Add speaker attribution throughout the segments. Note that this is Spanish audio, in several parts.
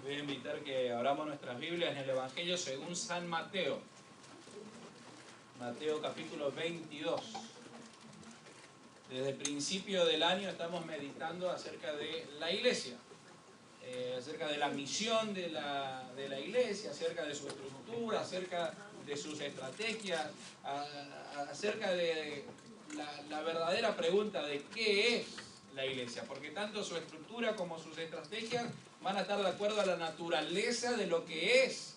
Speaker 1: voy a invitar que abramos nuestras Biblias en el Evangelio según San Mateo. Mateo capítulo 22. Desde el principio del año estamos meditando acerca de la iglesia, acerca de la misión de la iglesia, acerca de su estructura, acerca de sus estrategias, acerca de la verdadera pregunta de qué es la iglesia, porque tanto su estructura como sus estrategias van a estar de acuerdo a la naturaleza de lo que es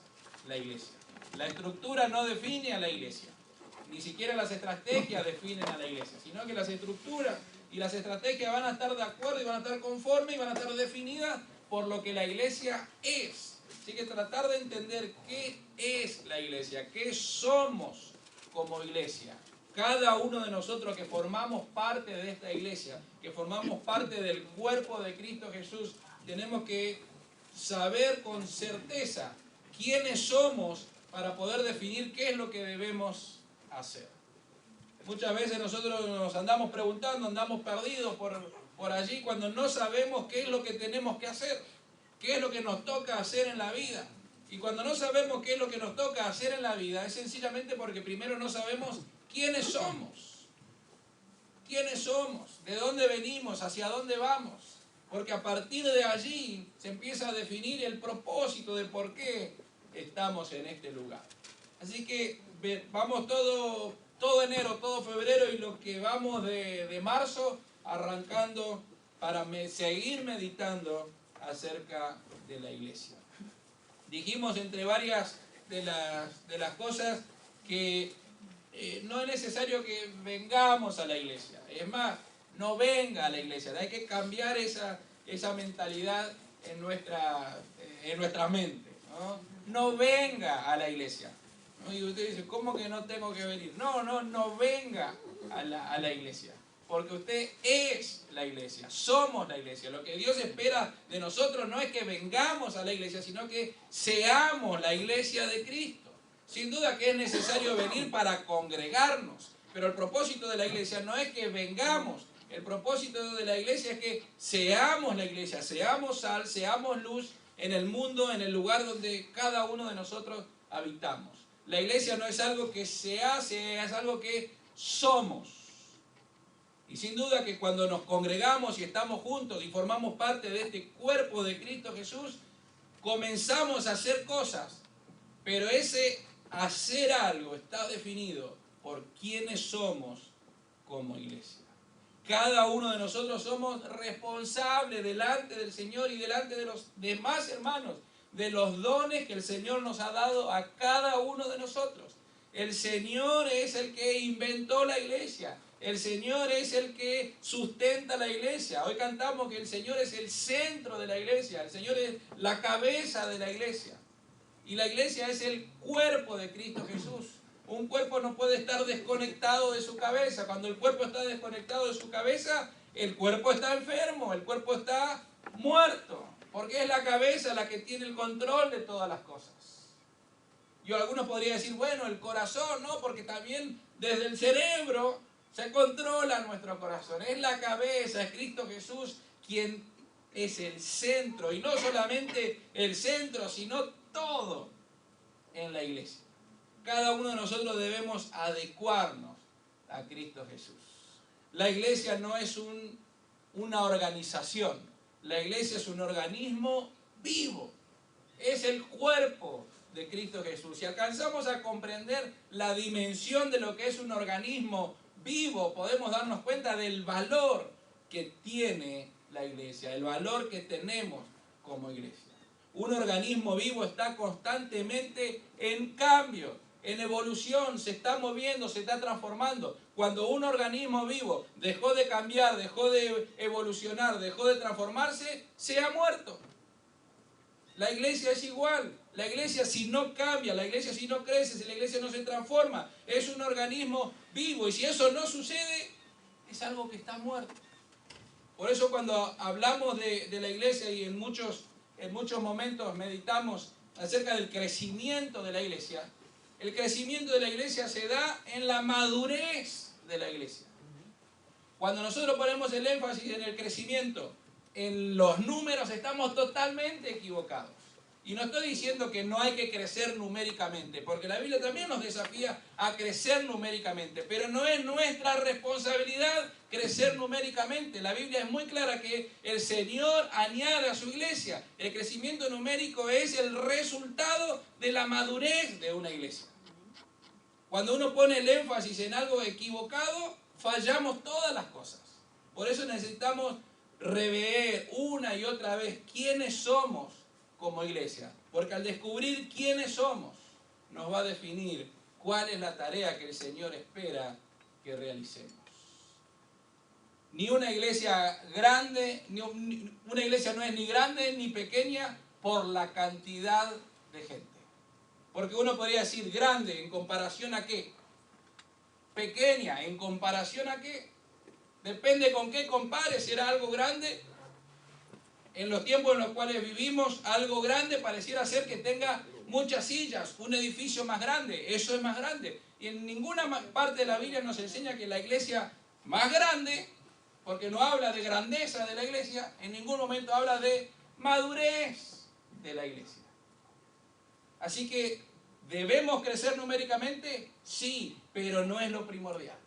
Speaker 1: la iglesia. La estructura no define a la iglesia, ni siquiera las estrategias definen a la iglesia, sino que las estructuras y las estrategias van a estar de acuerdo y van a estar conformes y van a estar definidas por lo que la iglesia es. Así que tratar de entender qué es la iglesia, qué somos como iglesia. Cada uno de nosotros que formamos parte de esta iglesia, que formamos parte del cuerpo de Cristo Jesús, tenemos que saber con certeza quiénes somos para poder definir qué es lo que debemos hacer. Muchas veces nosotros nos andamos preguntando, andamos perdidos por allí cuando no sabemos qué es lo que tenemos que hacer, qué es lo que nos toca hacer en la vida. Y cuando no sabemos qué es lo que nos toca hacer en la vida, es sencillamente porque primero no sabemos quiénes somos. ¿Quiénes somos? ¿De dónde venimos? ¿Hacia dónde vamos? Porque a partir de allí se empieza a definir el propósito de por qué estamos en este lugar. Así que vamos todo enero, todo febrero y lo que vamos de marzo arrancando para seguir meditando acerca de la iglesia. Dijimos entre varias de las cosas que no es necesario que vengamos a la iglesia. Es más, no venga a la iglesia. Hay que cambiar esa mentalidad en nuestra mente. No venga a la iglesia. ¿No? Y usted dice, ¿cómo que no tengo que venir? No venga a la iglesia. Porque usted es la iglesia, somos la iglesia. Lo que Dios espera de nosotros no es que vengamos a la iglesia, sino que seamos la iglesia de Cristo. Sin duda que es necesario venir para congregarnos, pero el propósito de la iglesia no es que vengamos. El propósito de la iglesia es que seamos la iglesia, seamos sal, seamos luz en el mundo, en el lugar donde cada uno de nosotros habitamos. La iglesia no es algo que se hace, es algo que somos. Y sin duda que cuando nos congregamos y estamos juntos y formamos parte de este cuerpo de Cristo Jesús, comenzamos a hacer cosas, pero ese hacer algo está definido por quiénes somos como iglesia. Cada uno de nosotros somos responsables delante del Señor y delante de los demás hermanos, de los dones que el Señor nos ha dado a cada uno de nosotros. El Señor es el que inventó la iglesia. El Señor es el que sustenta la iglesia. Hoy cantamos que el Señor es el centro de la iglesia. El Señor es la cabeza de la iglesia. Y la iglesia es el cuerpo de Cristo Jesús. Un cuerpo no puede estar desconectado de su cabeza. Cuando el cuerpo está desconectado de su cabeza, el cuerpo está enfermo, el cuerpo está muerto. Porque es la cabeza la que tiene el control de todas las cosas. Y algunos podrían decir, bueno, el corazón, no, porque también desde el cerebro se controla nuestro corazón. Es la cabeza, es Cristo Jesús quien es el centro. Y no solamente el centro, sino todo en la iglesia. Cada uno de nosotros debemos adecuarnos a Cristo Jesús. La iglesia no es una organización. La iglesia es un organismo vivo. Es el cuerpo de Cristo Jesús. Si alcanzamos a comprender la dimensión de lo que es un organismo vivo, podemos darnos cuenta del valor que tiene la iglesia, el valor que tenemos como iglesia. Un organismo vivo está constantemente en cambio, en evolución, se está moviendo, se está transformando. Cuando un organismo vivo dejó de cambiar, dejó de evolucionar, dejó de transformarse, se ha muerto. La iglesia es igual. La iglesia si no cambia, la iglesia si no crece, si la iglesia no se transforma, es un organismo vivo. Y si eso no sucede, es algo que está muerto. Por eso cuando hablamos de la iglesia y en muchos momentos meditamos acerca del crecimiento de la iglesia, el crecimiento de la iglesia se da en la madurez de la iglesia. Cuando nosotros ponemos el énfasis en el crecimiento, en los números estamos totalmente equivocados. Y no estoy diciendo que no hay que crecer numéricamente, porque la Biblia también nos desafía a crecer numéricamente, pero no es nuestra responsabilidad crecer numéricamente. La Biblia es muy clara que el Señor añade a su iglesia. El crecimiento numérico es el resultado de la madurez de una iglesia. Cuando uno pone el énfasis en algo equivocado, fallamos todas las cosas. Por eso necesitamos rever una y otra vez quiénes somos como iglesia, porque al descubrir quiénes somos, nos va a definir cuál es la tarea que el Señor espera que realicemos. Ni una iglesia grande, una iglesia no es ni grande ni pequeña por la cantidad de gente. Porque uno podría decir grande en comparación a qué, pequeña en comparación a qué, depende con qué compares. Si era algo grande. En los tiempos en los cuales vivimos, algo grande pareciera ser que tenga muchas sillas, un edificio más grande, eso es más grande. Y en ninguna parte de la Biblia nos enseña que la iglesia más grande, porque no habla de grandeza de la iglesia, en ningún momento habla de madurez de la iglesia. Así que, ¿debemos crecer numéricamente? Sí, pero no es lo primordial.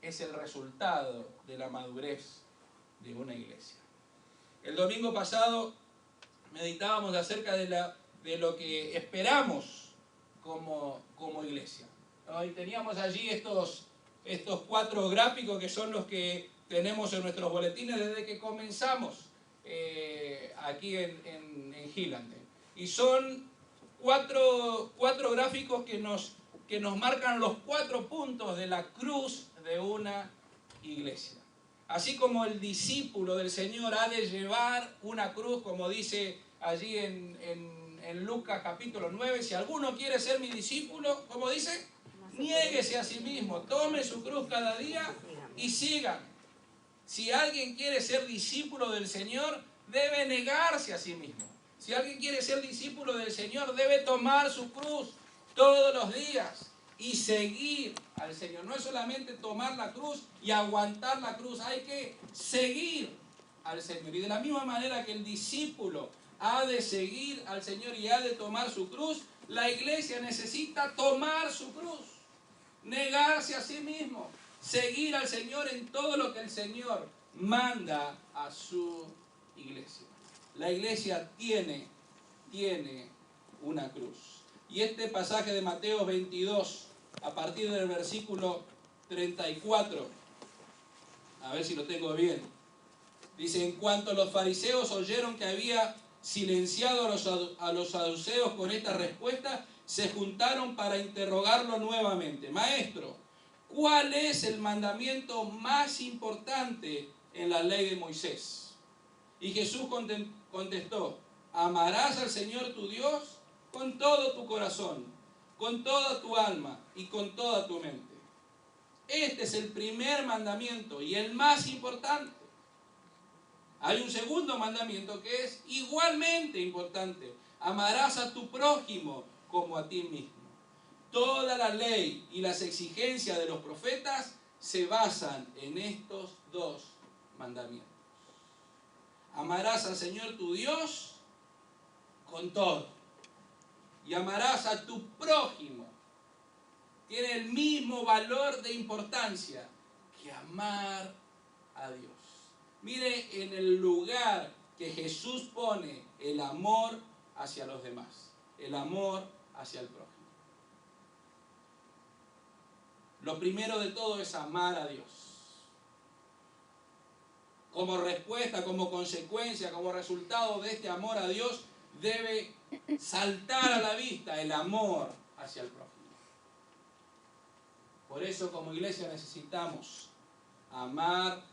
Speaker 1: Es el resultado de la madurez de una iglesia. El domingo pasado meditábamos acerca de lo que esperamos como iglesia. Y teníamos allí estos 4 gráficos que son los que tenemos en nuestros boletines desde que comenzamos aquí en Hillanden. Y son 4 gráficos que nos marcan los 4 puntos de la cruz de una iglesia. Así como el discípulo del Señor ha de llevar una cruz, como dice allí en Lucas capítulo 9, si alguno quiere ser mi discípulo, ¿cómo dice? Niéguese a sí mismo, tome su cruz cada día y sígame. Si alguien quiere ser discípulo del Señor, debe negarse a sí mismo. Si alguien quiere ser discípulo del Señor, debe tomar su cruz todos los días y seguir al Señor. No es solamente tomar la cruz y aguantar la cruz, hay que seguir al Señor. Y de la misma manera que el discípulo ha de seguir al Señor y ha de tomar su cruz, la iglesia necesita tomar su cruz, negarse a sí mismo, seguir al Señor en todo lo que el Señor manda a su iglesia. La iglesia tiene una cruz. Y este pasaje de Mateo 22, a partir del versículo 34, a ver si lo tengo bien, dice: en cuanto los fariseos oyeron que había silenciado a los saduceos con esta respuesta, se juntaron para interrogarlo nuevamente. Maestro, ¿cuál es el mandamiento más importante en la ley de Moisés? Y Jesús contestó: amarás al Señor tu Dios con todo tu corazón, con toda tu alma y con toda tu mente. Este es el primer mandamiento y el más importante. Hay un segundo mandamiento que es igualmente importante: amarás a tu prójimo como a ti mismo. Toda la ley y las exigencias de los profetas se basan en estos 2 mandamientos. Amarás al Señor tu Dios con todo. Y amarás a tu prójimo. Tiene el mismo valor de importancia que amar a Dios. Mire en el lugar que Jesús pone el amor hacia los demás, el amor hacia el prójimo. Lo primero de todo es amar a Dios. Como respuesta, como consecuencia, como resultado de este amor a Dios, debe saltar a la vista el amor hacia el prójimo. Por eso, como iglesia, necesitamos amar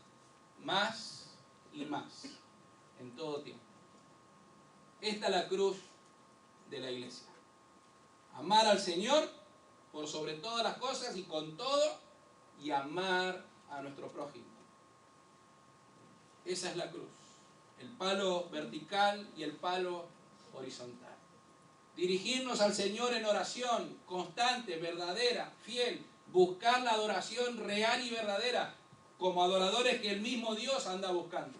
Speaker 1: más y más en todo tiempo. Esta es la cruz de la iglesia. Amar al Señor por sobre todas las cosas y con todo, y amar a nuestro prójimo. Esa es la cruz. El palo vertical y el palo horizontal. Dirigirnos al Señor en oración constante, verdadera, fiel. Buscar la adoración real y verdadera como adoradores que el mismo Dios anda buscando.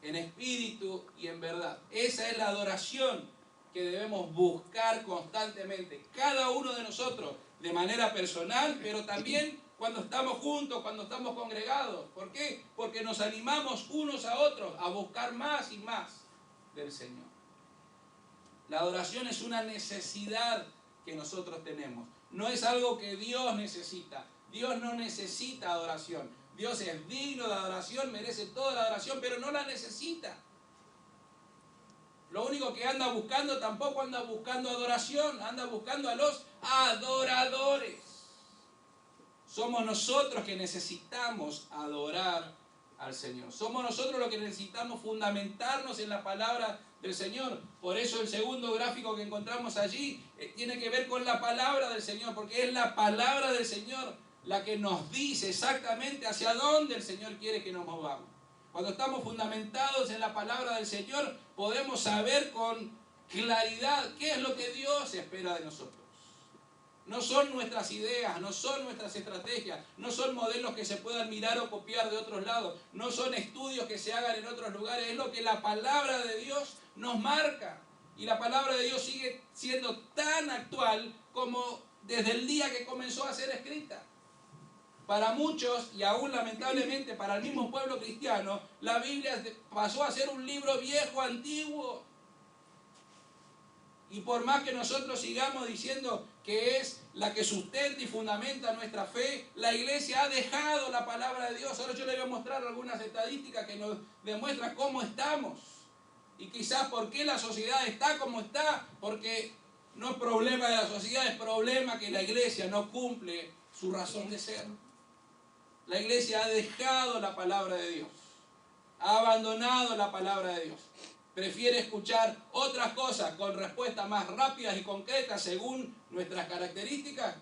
Speaker 1: en espíritu y en verdad. Esa es la adoración que debemos buscar constantemente, cada uno de nosotros, de manera personal, pero también cuando estamos juntos, cuando estamos congregados. ¿Por qué? Porque nos animamos unos a otros a buscar más y más del Señor. La adoración es una necesidad que nosotros tenemos. No es algo que Dios necesita. Dios no necesita adoración. Dios es digno de adoración, merece toda la adoración, pero no la necesita. Lo único que anda buscando, tampoco anda buscando adoración, anda buscando a los adoradores. Somos nosotros que necesitamos adorar al Señor. Somos nosotros los que necesitamos fundamentarnos en la palabra del Señor. Por eso el segundo gráfico que encontramos allí tiene que ver con la palabra del Señor, porque es la palabra del Señor la que nos dice exactamente hacia dónde el Señor quiere que nos movamos. Cuando estamos fundamentados en la palabra del Señor, podemos saber con claridad qué es lo que Dios espera de nosotros. No son nuestras ideas, no son nuestras estrategias, no son modelos que se puedan mirar o copiar de otros lados, no son estudios que se hagan en otros lugares, es lo que la palabra de Dios nos marca. Y la palabra de Dios sigue siendo tan actual como desde el día que comenzó a ser escrita. Para muchos, y aún lamentablemente para el mismo pueblo cristiano, la Biblia pasó a ser un libro viejo, antiguo. Y por más que nosotros sigamos diciendo que es la que sustenta y fundamenta nuestra fe, la iglesia ha dejado la palabra de Dios. Ahora yo les voy a mostrar algunas estadísticas que nos demuestran cómo estamos. Y quizás por qué la sociedad está como está, porque no es problema de la sociedad, es problema que la iglesia no cumple su razón de ser. La iglesia ha dejado la palabra de Dios, ha abandonado la palabra de Dios. Prefiere escuchar otras cosas con respuestas más rápidas y concretas según nuestras características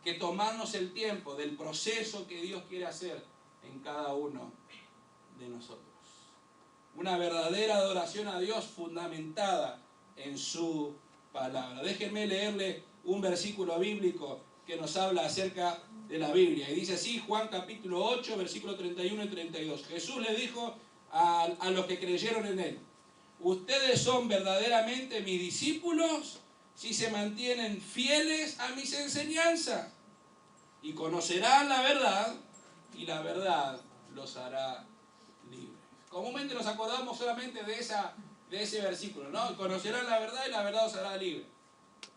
Speaker 1: que tomarnos el tiempo del proceso que Dios quiere hacer en cada uno de nosotros. Una verdadera adoración a Dios fundamentada en su palabra. Déjenme leerle un versículo bíblico que nos habla acerca de la Biblia. Y dice así, Juan capítulo 8, versículo 31 y 32. Jesús le dijo a los que creyeron en él: ustedes son verdaderamente mis discípulos si se mantienen fieles a mis enseñanzas, y conocerán la verdad, y la verdad los hará libres. Comúnmente nos acordamos solamente de ese versículo, ¿no? Conocerán la verdad y la verdad os hará libres.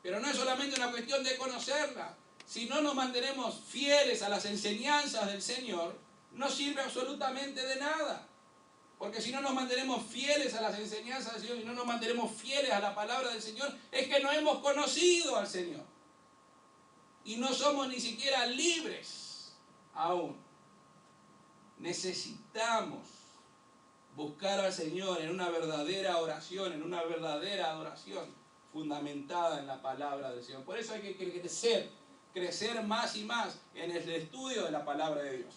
Speaker 1: Pero no es solamente una cuestión de conocerla. Si no nos mantenemos fieles a las enseñanzas del Señor, no sirve absolutamente de nada. Porque si no nos mantenemos fieles a las enseñanzas del Señor, si no nos mantenemos fieles a la palabra del Señor, es que no hemos conocido al Señor. Y no somos ni siquiera libres aún. Necesitamos buscar al Señor en una verdadera oración, en una verdadera adoración fundamentada en la palabra del Señor. Por eso hay que crecer más y más en el estudio de la palabra de Dios.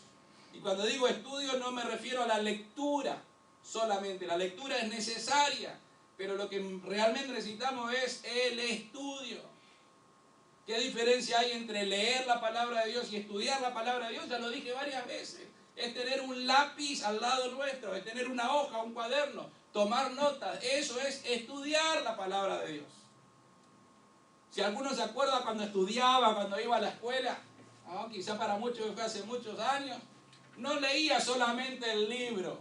Speaker 1: Y cuando digo estudio no me refiero a la lectura solamente. La lectura es necesaria, pero lo que realmente necesitamos es el estudio. ¿Qué diferencia hay entre leer la palabra de Dios y estudiar la palabra de Dios? Ya lo dije varias veces. Es tener un lápiz al lado nuestro, es tener una hoja, un cuaderno, tomar notas. Eso es estudiar la palabra de Dios. Si alguno se acuerda cuando estudiaba, cuando iba a la escuela, ¿no? Quizá para muchos fue hace muchos años, no leía solamente el libro,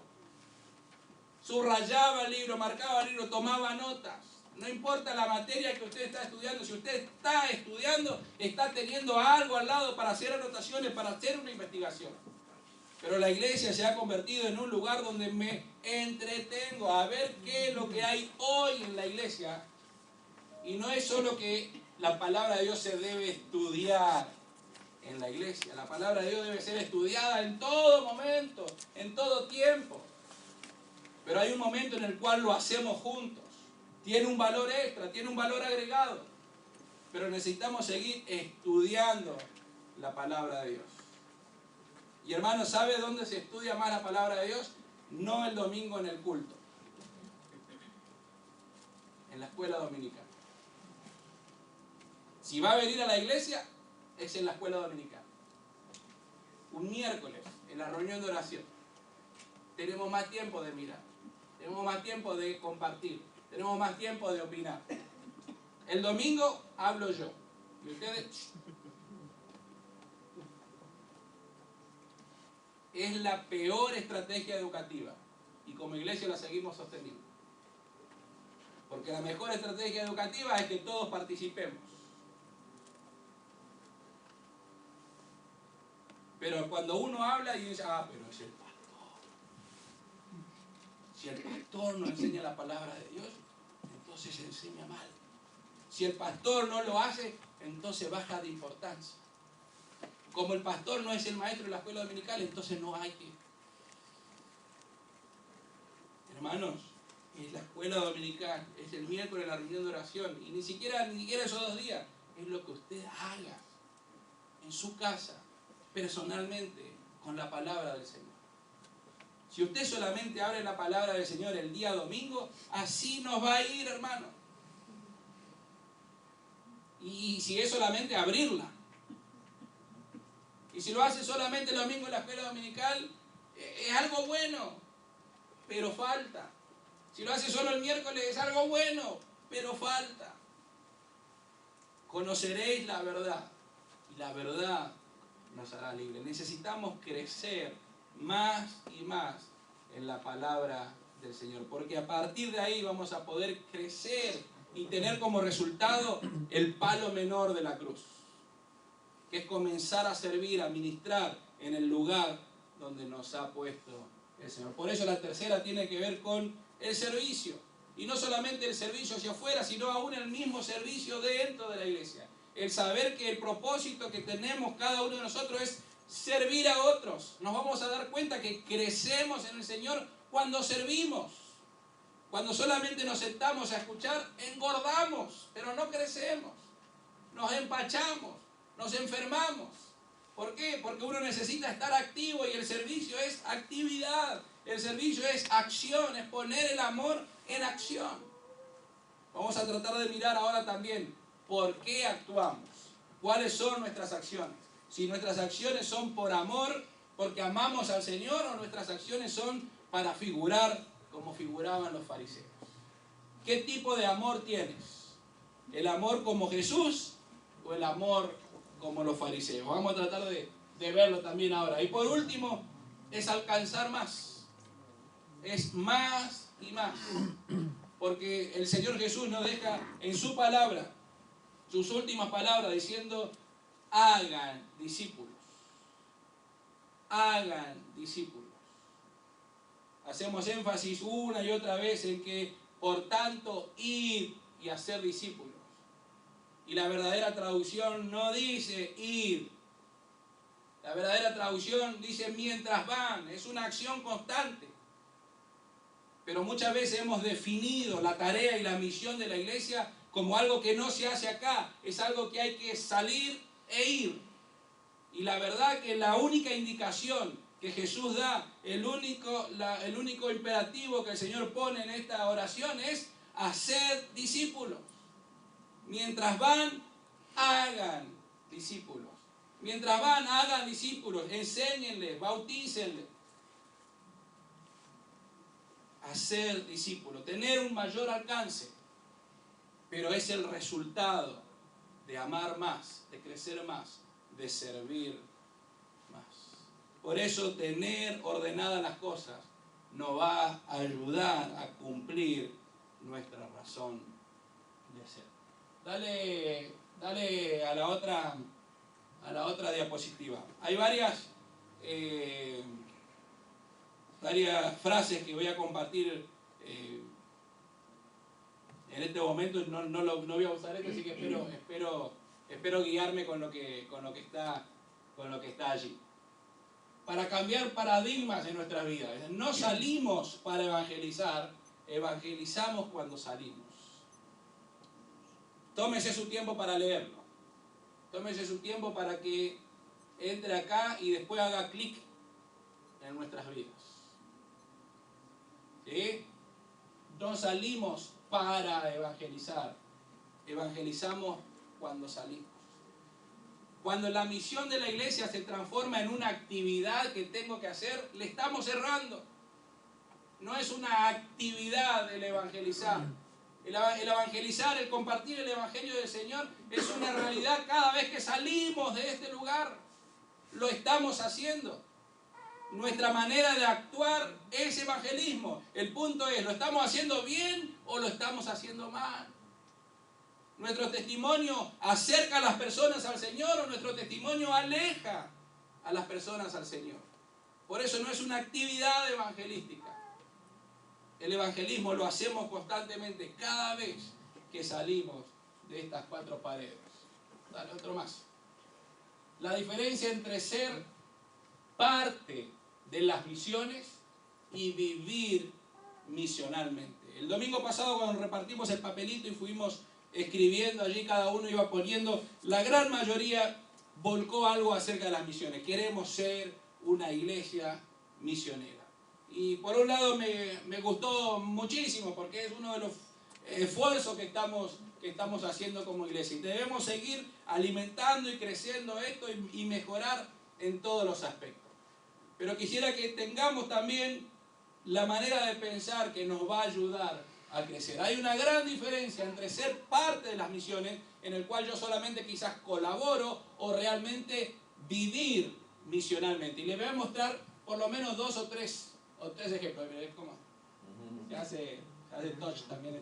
Speaker 1: subrayaba el libro, marcaba el libro, tomaba notas. No importa la materia que usted está estudiando, si usted está estudiando, está teniendo algo al lado para hacer anotaciones, para hacer una investigación. Pero la iglesia se ha convertido en un lugar donde me entretengo a ver qué es lo que hay hoy en la iglesia. Y no es solo que la palabra de Dios se debe estudiar en la iglesia. La palabra de Dios debe ser estudiada en todo momento, en todo tiempo. Pero hay un momento en el cual lo hacemos juntos. Tiene un valor extra, tiene un valor agregado. Pero necesitamos seguir estudiando la palabra de Dios. Y hermanos, ¿sabe dónde se estudia más la palabra de Dios? No el domingo en el culto. En la escuela dominical. Si va a venir a la iglesia, es en la escuela dominical. Un miércoles, en la reunión de oración. Tenemos más tiempo de mirar. tenemos más tiempo de compartir, tenemos más tiempo de opinar. El domingo hablo yo, y ustedes... Es la peor estrategia educativa, y como iglesia la seguimos sosteniendo. Porque la mejor estrategia educativa es que todos participemos. Pero cuando uno habla y dice, pero es el pastor. Si el pastor no enseña la palabra de Dios, entonces se enseña mal. Si el pastor no lo hace, entonces baja de importancia. Como el pastor no es el maestro de la escuela dominical, entonces no hay que... Hermanos, es la escuela dominical, es el miércoles la reunión de oración, y ni siquiera esos 2 días, es lo que usted haga en su casa, personalmente, con la palabra del Señor. Si usted solamente abre la palabra del Señor el día domingo, así nos va a ir, hermano. Y si es solamente abrirla, y si lo hace solamente el domingo en la escuela dominical, es algo bueno, pero falta. Si lo hace solo el miércoles, es algo bueno, pero falta. Conoceréis la verdad, y la verdad nos hará libres. Necesitamos crecer más y más en la palabra del Señor, porque a partir de ahí vamos a poder crecer y tener como resultado el palo menor de la cruz, que es comenzar a servir, a ministrar en el lugar donde nos ha puesto el Señor. Por eso la tercera tiene que ver con el servicio. Y no solamente el servicio hacia afuera, sino aún el mismo servicio dentro de la iglesia. El saber que el propósito que tenemos cada uno de nosotros es servir a otros. Nos vamos a dar cuenta que crecemos en el Señor cuando servimos. Cuando solamente nos sentamos a escuchar, engordamos, pero no crecemos. Nos empachamos, nos enfermamos. ¿Por qué? Porque uno necesita estar activo y el servicio es actividad. El servicio es acción, es poner el amor en acción. Vamos a tratar de mirar ahora también por qué actuamos, cuáles son nuestras acciones. Si nuestras acciones son por amor, porque amamos al Señor, o nuestras acciones son para figurar como figuraban los fariseos. ¿Qué tipo de amor tienes? ¿El amor como Jesús o el amor como los fariseos? Vamos a tratar de verlo también ahora. Y por último, es alcanzar más. Es más y más. Porque el Señor Jesús nos deja en su palabra, sus últimas palabras, diciendo, hagan discípulos. Hagan discípulos. Hacemos énfasis una y otra vez en que, por tanto, ir y hacer discípulos. Y la verdadera traducción no dice ir. La verdadera traducción dice mientras van. Es una acción constante. Pero muchas veces hemos definido la tarea y la misión de la iglesia como algo que no se hace acá. Es algo que hay que salir e ir. Y la verdad que la única indicación que Jesús da, el único imperativo que el Señor pone en esta oración es hacer discípulos. Mientras van, hagan discípulos. Mientras van, hagan discípulos. Enséñenles, bautícenles. Hacer discípulos, tener un mayor alcance. Pero es el resultado de amar más, de crecer más, de servir más. Por eso tener ordenadas las cosas nos va a ayudar a cumplir nuestra razón de ser. Dale a la otra diapositiva. Hay varias frases que voy a compartir en este momento. No voy a usar esto, así que espero guiarme con lo que está allí. Para cambiar paradigmas en nuestras vidas. No salimos para evangelizar, evangelizamos cuando salimos. Tómese su tiempo para leerlo. Tómese su tiempo para que entre acá y después haga clic en nuestras vidas. ¿Sí? No salimos para evangelizar. Evangelizamos cuando salimos. Cuando la misión de la iglesia se transforma en una actividad que tengo que hacer, le estamos errando. no es una actividad el evangelizar. El evangelizar, el compartir el evangelio del Señor es una realidad cada vez que salimos de este lugar. Lo estamos haciendo. Nuestra manera de actuar es evangelismo. El punto es, ¿lo estamos haciendo bien o lo estamos haciendo mal? ¿Nuestro testimonio acerca a las personas al Señor o nuestro testimonio aleja a las personas al Señor? Por eso no es una actividad evangelística. El evangelismo lo hacemos constantemente cada vez que salimos de estas cuatro paredes. Dale otro más. La diferencia entre ser parte de las misiones y vivir misionalmente. El domingo pasado, cuando repartimos el papelito y fuimos escribiendo allí, cada uno iba poniendo, la gran mayoría volcó algo acerca de las misiones. Queremos ser una iglesia misionera. Y por un lado me gustó muchísimo, porque es uno de los esfuerzos que estamos haciendo como iglesia. Y debemos seguir alimentando y creciendo esto y mejorar en todos los aspectos. Pero quisiera que tengamos también la manera de pensar que nos va a ayudar a crecer. Hay una gran diferencia entre ser parte de las misiones, en el cual yo solamente quizás colaboro, o realmente vivir misionalmente. Y les voy a mostrar por lo menos dos o tres ejemplos. Miren cómo se hace touch también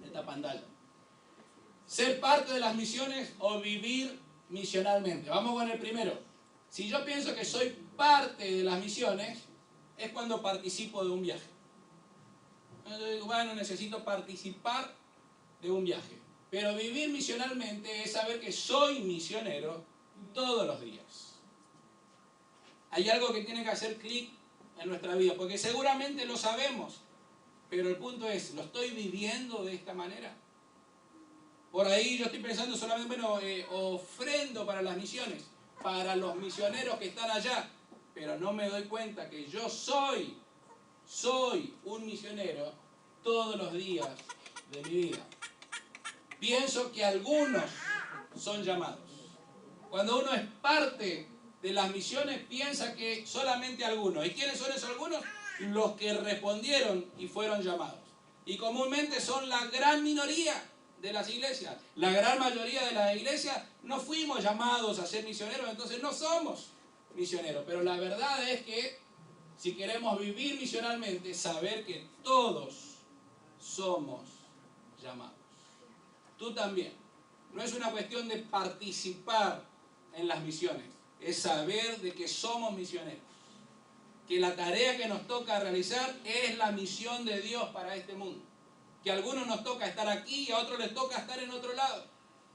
Speaker 1: esta pantalla. Ser parte de las misiones o vivir misionalmente. Vamos con el primero. Si yo pienso que soy parte de las misiones, es cuando participo de un viaje. Yo digo, bueno, necesito participar de un viaje. Pero vivir misionalmente es saber que soy misionero todos los días. Hay algo que tiene que hacer clic en nuestra vida, porque seguramente lo sabemos, pero el punto es, ¿lo estoy viviendo de esta manera? Por ahí yo estoy pensando solamente, ofrendo para las misiones, para los misioneros que están allá, pero no me doy cuenta que yo soy un misionero todos los días de mi vida. Pienso que algunos son llamados. Cuando uno es parte de las misiones, piensa que solamente algunos. ¿Y quiénes son esos algunos? Los que respondieron y fueron llamados. Y comúnmente son la gran minoría de las iglesias. La gran mayoría de las iglesias no fuimos llamados a ser misioneros, entonces no somos misioneros. Pero la verdad es que si queremos vivir misionalmente, saber que todos somos llamados. Tú también. No es una cuestión de participar en las misiones, es saber de que somos misioneros. Que la tarea que nos toca realizar es la misión de Dios para este mundo. Que a algunos nos toca estar aquí y a otros les toca estar en otro lado.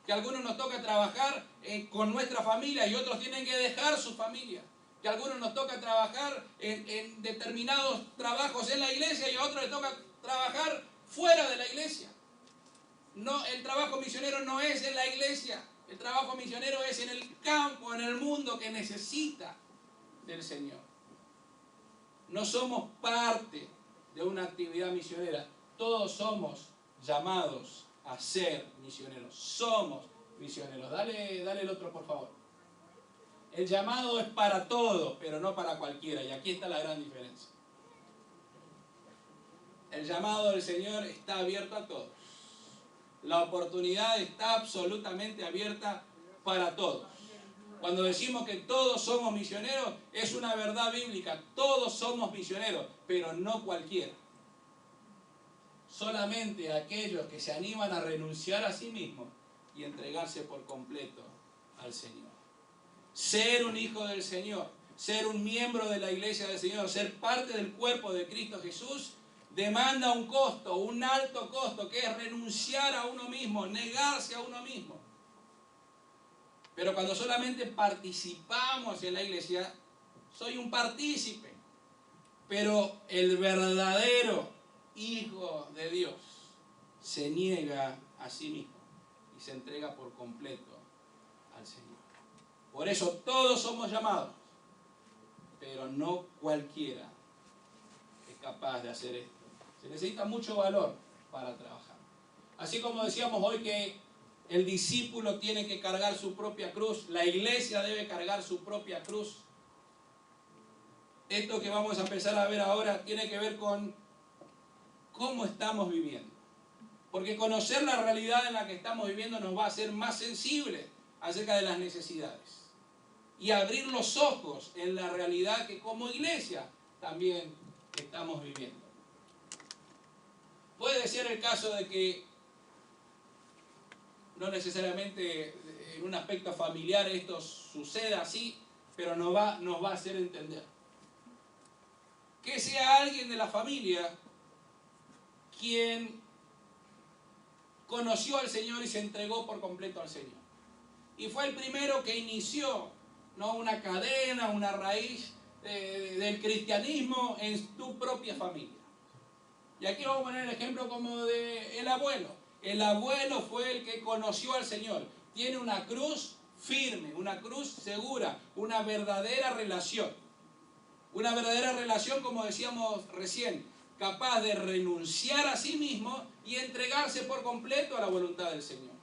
Speaker 1: Que a algunos nos toca trabajar con nuestra familia y otros tienen que dejar su familia. Que a algunos nos toca trabajar en determinados trabajos en la iglesia y a otros les toca trabajar fuera de la iglesia. No, el trabajo misionero no es en la iglesia. El trabajo misionero es en el campo, en el mundo que necesita del Señor. No somos parte de una actividad misionera. Todos somos llamados a ser misioneros. Somos misioneros. Dale el otro, por favor. El llamado es para todos, pero no para cualquiera. Y aquí está la gran diferencia. El llamado del Señor está abierto a todos. La oportunidad está absolutamente abierta para todos. Cuando decimos que todos somos misioneros, es una verdad bíblica. Todos somos misioneros, pero no cualquiera. Solamente aquellos que se animan a renunciar a sí mismos y entregarse por completo al Señor. Ser un hijo del Señor, ser un miembro de la iglesia del Señor, ser parte del cuerpo de Cristo Jesús, demanda un costo, un alto costo, que es renunciar a uno mismo, negarse a uno mismo. Pero cuando solamente participamos en la iglesia, soy un partícipe. Pero el verdadero Hijo de Dios se niega a sí mismo y se entrega por completo al Señor. Por eso todos somos llamados, pero no cualquiera es capaz de hacer esto. Se necesita mucho valor para trabajar. Así como decíamos hoy que el discípulo tiene que cargar su propia cruz, la iglesia debe cargar su propia cruz. esto que vamos a empezar a ver ahora tiene que ver con cómo estamos viviendo. Porque conocer la realidad en la que estamos viviendo nos va a hacer más sensibles acerca de las necesidades. Y abrir los ojos en la realidad que como iglesia también estamos viviendo. Puede ser el caso de que no necesariamente en un aspecto familiar esto suceda así, pero nos va a hacer entender. Que sea alguien de la familia quien conoció al Señor y se entregó por completo al Señor. Y fue el primero que inició, ¿no?, una cadena, una raíz del cristianismo en tu propia familia. Y aquí vamos a poner el ejemplo como de el abuelo. El abuelo fue el que conoció al Señor. Tiene una cruz firme, una cruz segura, una verdadera relación. Una verdadera relación, como decíamos recién, capaz de renunciar a sí mismo y entregarse por completo a la voluntad del Señor.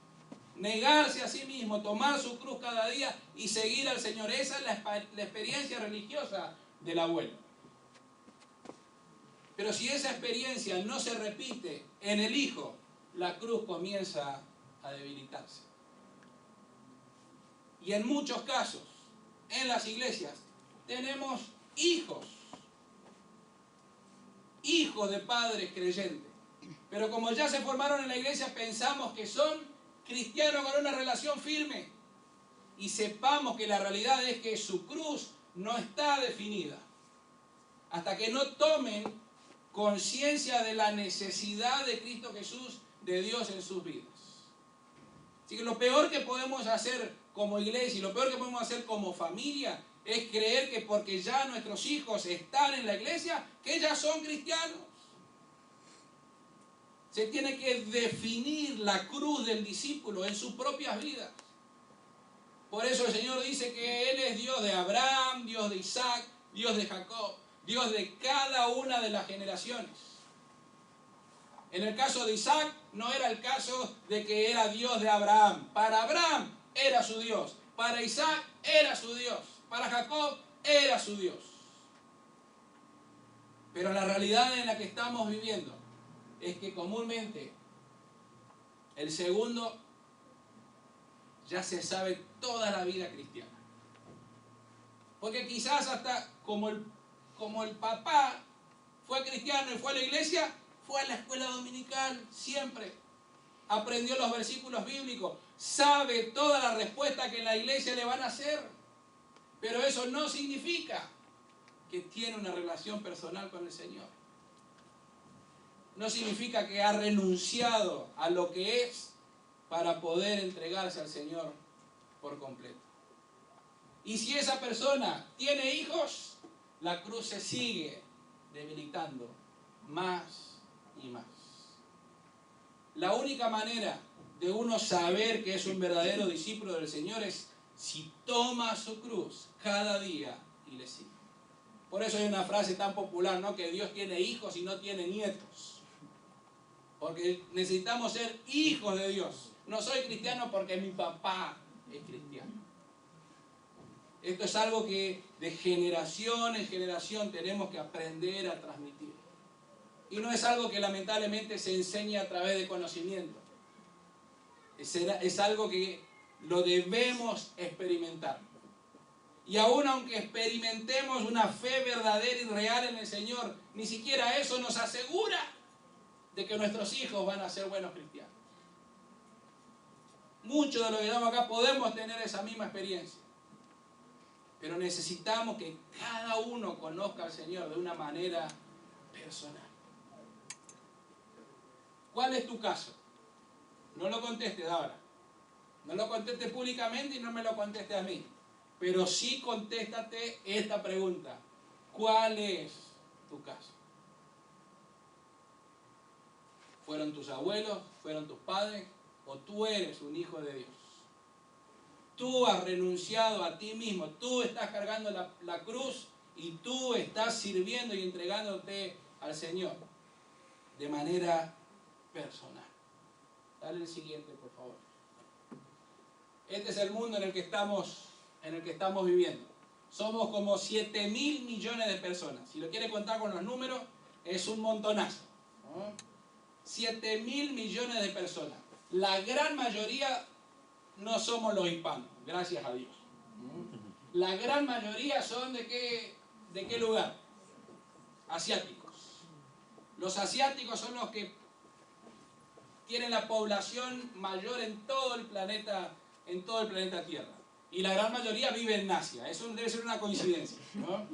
Speaker 1: Negarse a sí mismo, tomar su cruz cada día y seguir al Señor. Esa es la experiencia religiosa del abuelo. Pero si esa experiencia no se repite en el hijo, la cruz comienza a debilitarse. Y en muchos casos, en las iglesias, tenemos hijos de padres creyentes. Pero como ya se formaron en la iglesia, pensamos que son cristianos con una relación firme. Y sepamos que la realidad es que su cruz no está definida. Hasta que no tomen conciencia de la necesidad de Cristo Jesús, de Dios en sus vidas. Así que lo peor que podemos hacer como iglesia y lo peor que podemos hacer como familia es creer que porque ya nuestros hijos están en la iglesia, que ya son cristianos. Se tiene que definir la cruz del discípulo en sus propias vidas. Por eso el Señor dice que Él es Dios de Abraham, Dios de Isaac, Dios de Jacob, Dios de cada una de las generaciones. En el caso de Isaac, no era el caso de que era Dios de Abraham. Para Abraham era su Dios. Para Isaac era su Dios. Para Jacob era su Dios. Pero la realidad en la que estamos viviendo es que comúnmente el segundo ya se sabe toda la vida cristiana. Porque quizás hasta como el papá fue cristiano y fue a la iglesia, fue a la escuela dominical siempre. Aprendió los versículos bíblicos, sabe toda la respuesta que en la iglesia le van a hacer. Pero eso no significa que tiene una relación personal con el Señor. No significa que ha renunciado a lo que es para poder entregarse al Señor por completo. Y si esa persona tiene hijos, la cruz se sigue debilitando más y más. La única manera de uno saber que es un verdadero discípulo del Señor es si toma su cruz cada día y le sigue. Por eso hay una frase tan popular, ¿no?, que Dios tiene hijos y no tiene nietos. Porque necesitamos ser hijos de Dios. No soy cristiano porque mi papá es cristiano. Esto es algo que de generación en generación tenemos que aprender a transmitir. Y no es algo que lamentablemente se enseña a través de conocimiento. Es algo que lo debemos experimentar. Y aún aunque experimentemos una fe verdadera y real en el Señor, ni siquiera eso nos asegura de que nuestros hijos van a ser buenos cristianos. Muchos de los que estamos acá podemos tener esa misma experiencia. Pero necesitamos que cada uno conozca al Señor de una manera personal. ¿Cuál es tu caso? No lo contestes ahora. No lo contestes públicamente y no me lo contestes a mí. Pero sí contéstate esta pregunta. ¿Cuál es tu caso? ¿Fueron tus abuelos? ¿Fueron tus padres? ¿O tú eres un hijo de Dios? Tú has renunciado a ti mismo. Tú estás cargando la cruz y tú estás sirviendo y entregándote al Señor de manera personal. Dale el siguiente, por favor. Este es el mundo en el que estamos viviendo. somos como 7.000 millones de personas. Si lo quiere contar con los números, es un montonazo, ¿no? 7.000 millones de personas. La gran mayoría no somos los hispanos, gracias a Dios. La gran mayoría son ¿de qué lugar? Asiáticos. Los asiáticos son los que tienen la población mayor en todo el planeta Tierra. Y la gran mayoría vive en Asia. Eso debe ser una coincidencia, ¿no?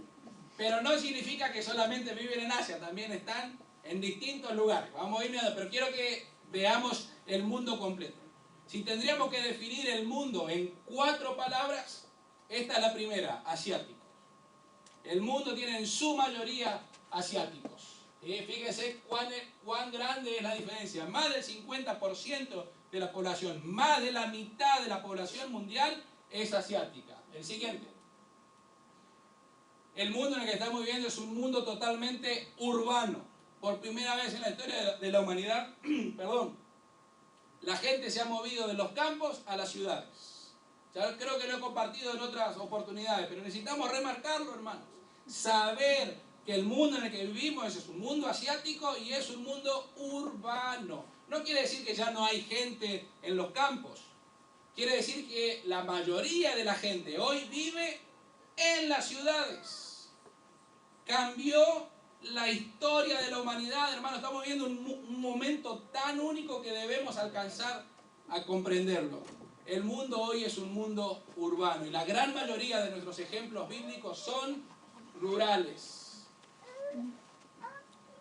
Speaker 1: Pero no significa que solamente viven en Asia, también están en distintos lugares. Vamos a ir mirando, pero quiero que veamos el mundo completo. Si tendríamos que definir el mundo en 4 palabras, esta es la primera: asiáticos. El mundo tiene en su mayoría asiáticos. Fíjense cuán grande es la diferencia. Más del 50% de la población, más de la mitad de la población mundial es asiática. El siguiente. El mundo en el que estamos viviendo es un mundo totalmente urbano. Por primera vez en la historia de la humanidad, perdón, la gente se ha movido de los campos a las ciudades. Ya creo que lo he compartido en otras oportunidades, pero necesitamos remarcarlo, hermanos. Saber que el mundo en el que vivimos es un mundo asiático y es un mundo urbano. No quiere decir que ya no hay gente en los campos. Quiere decir que la mayoría de la gente hoy vive en las ciudades. Cambió la historia de la humanidad, hermano. Estamos viviendo un momento tan único que debemos alcanzar a comprenderlo. El mundo hoy es un mundo urbano y la gran mayoría de nuestros ejemplos bíblicos son rurales.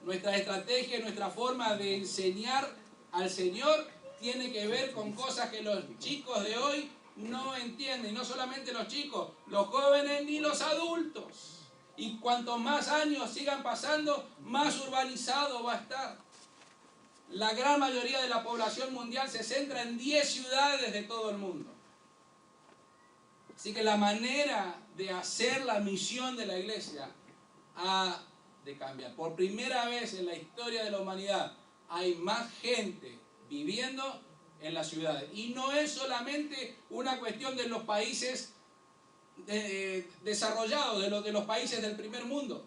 Speaker 1: Nuestra estrategia, nuestra forma de enseñar al Señor tiene que ver con cosas que los chicos de hoy no entienden. Y no solamente los chicos, los jóvenes ni los adultos. Y cuanto más años sigan pasando, más urbanizado va a estar. La gran mayoría de la población mundial se centra en 10 ciudades de todo el mundo. Así que la manera de hacer la misión de la iglesia ha de cambiar. Por primera vez en la historia de la humanidad hay más gente viviendo en las ciudades. Y no es solamente una cuestión de los países desarrollados, de los países del primer mundo.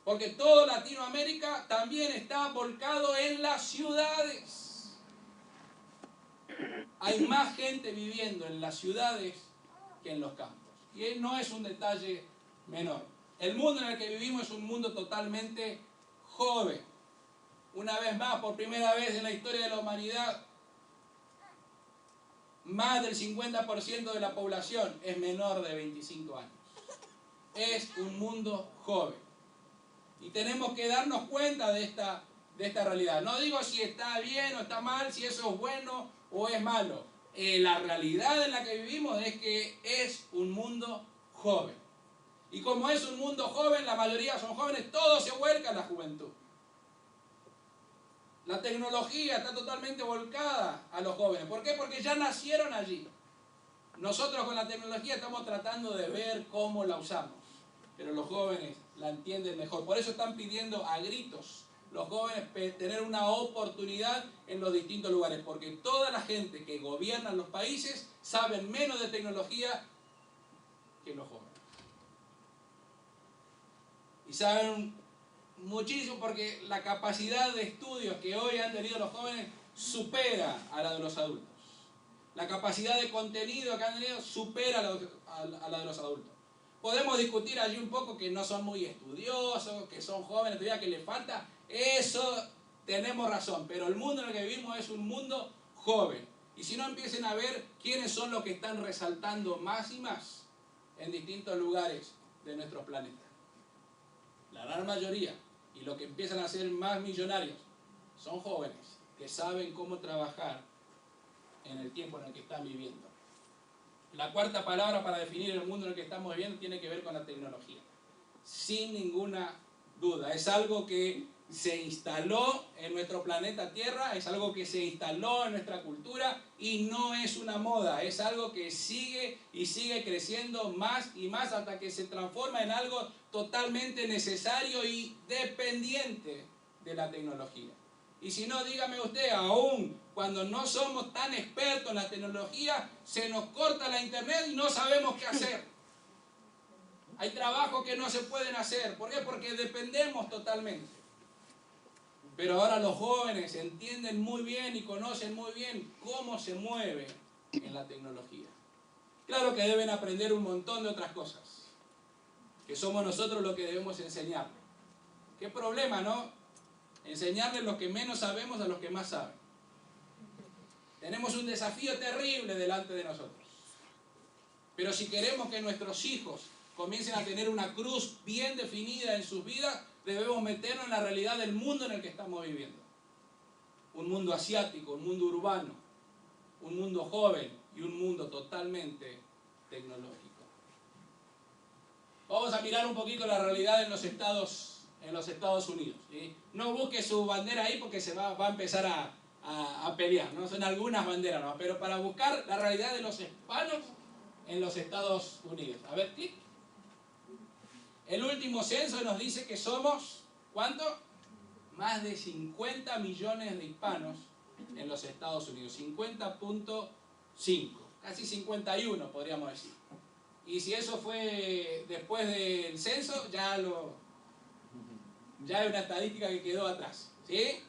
Speaker 1: Porque toda Latinoamérica también está volcado en las ciudades. Hay más gente viviendo en las ciudades que en los campos. Y no es un detalle menor. El mundo en el que vivimos es un mundo totalmente joven. Una vez más, por primera vez en la historia de la humanidad, más del 50% de la población es menor de 25 años. Es un mundo joven. Y tenemos que darnos cuenta de esta realidad. No digo si está bien o está mal, si eso es bueno o es malo. La realidad en la que vivimos es que es un mundo joven. Y como es un mundo joven, la mayoría son jóvenes, todo se vuelca en la juventud. La tecnología está totalmente volcada a los jóvenes. ¿Por qué? Porque ya nacieron allí. Nosotros con la tecnología estamos tratando de ver cómo la usamos. Pero los jóvenes la entienden mejor. Por eso están pidiendo a gritos los jóvenes tener una oportunidad en los distintos lugares. Porque toda la gente que gobierna los países saben menos de tecnología que los jóvenes. Y saben muchísimo porque la capacidad de estudios que hoy han tenido los jóvenes supera a la de los adultos. La capacidad de contenido que han tenido supera a la de los adultos. Podemos discutir allí un poco que no son muy estudiosos, que son jóvenes todavía, que les falta. Eso tenemos razón, pero el mundo en el que vivimos es un mundo joven. Y si no, empiecen a ver quiénes son los que están resaltando más y más en distintos lugares de nuestro planeta. La gran mayoría, y los que empiezan a ser más millonarios, son jóvenes que saben cómo trabajar en el tiempo en el que están viviendo. La cuarta palabra para definir el mundo en el que estamos viviendo tiene que ver con la tecnología. Sin ninguna duda. Es algo que se instaló en nuestro planeta Tierra, es algo que se instaló en nuestra cultura y no es una moda. Es algo que sigue y sigue creciendo más y más hasta que se transforma en algo totalmente necesario y dependiente de la tecnología. Y si no, dígame usted, aún cuando no somos tan expertos en la tecnología, se nos corta la internet y no sabemos qué hacer. Hay trabajos que no se pueden hacer. ¿Por qué? Porque dependemos totalmente. Pero ahora los jóvenes entienden muy bien y conocen muy bien cómo se mueve en la tecnología. Claro que deben aprender un montón de otras cosas, que somos nosotros los que debemos enseñarles. ¿Qué problema, no? Enseñarles lo que menos sabemos a los que más saben. Tenemos un desafío terrible delante de nosotros. Pero si queremos que nuestros hijos comiencen a tener una cruz bien definida en sus vidas, debemos meternos en la realidad del mundo en el que estamos viviendo. Un mundo asiático, un mundo urbano, un mundo joven y un mundo totalmente tecnológico. Vamos a mirar un poquito la realidad en los Estados Unidos, ¿sí? No busque su bandera ahí porque se va a empezar a pelear, ¿no? Son algunas banderas, ¿no? Pero para buscar la realidad de los hispanos en los Estados Unidos. A ver, clic. El último censo nos dice que somos, ¿cuánto? Más de 50 millones de hispanos en los Estados Unidos. 50.5, casi 51 podríamos decir. Y si eso fue después del censo, ya es una estadística que quedó atrás, ¿sí?